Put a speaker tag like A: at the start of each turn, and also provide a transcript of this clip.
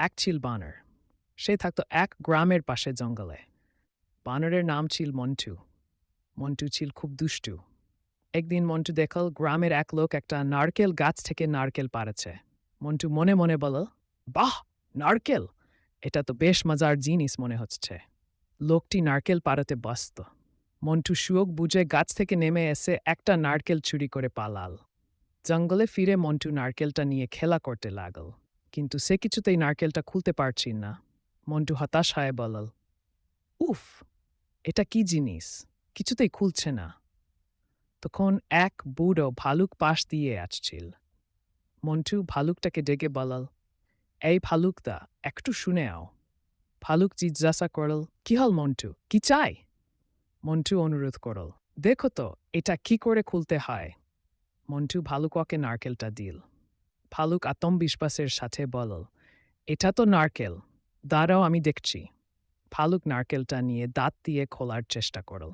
A: এক ছিল বানর। সে থাকত এক গ্রামের পাশে জঙ্গলে। বানরের নাম ছিল মন্টু। মন্টু ছিল খুব দুষ্টু। একদিন মন্টু দেখল গ্রামের এক লোক একটা নারকেল গাছ থেকে নারকেল পাড়েছে। মন্টু মনে মনে বলল, বাহ, নারকেল! এটা তো বেশ মজার জিনিস মনে হচ্ছে। লোকটি নারকেল পাড়াতে ব্যস্ত। মন্টু সুয়োগ বুঝে গাছ থেকে নেমে এসে একটা নারকেল চুরি করে পালাল। জঙ্গলে ফিরে মন্টু নারকেলটা নিয়ে খেলা করতে লাগল, কিন্তু সে কিছুতেই নারকেলটা খুলতে পারছিল না। মন্টু হতাশ হয়ে বলল, উফ, এটা কি জিনিস, কিছুতেই খুলছে না। তখন এক বুড়ো ভালুক পাশ দিয়ে আসছিল। মন্টু ভালুকটাকে ডেকে বলল, এই ভালুকদা, একটু শুনে আও। ভালুক জিজ্ঞাসা করল, কি হল মন্টু, কি চাই? মন্টু অনুরোধ করল, দেখো তো এটা কি করে খুলতে হয়। মন্টু ভালুককে নারকেলটা দিল। ভালুক আত্মবিশ্বাসের সাথে বলল, এটা তো নারকেল, দাঁড়াও আমি দেখছি। ভালুক নারকেলটা নিয়ে দাঁত দিয়ে খোলার চেষ্টা করল।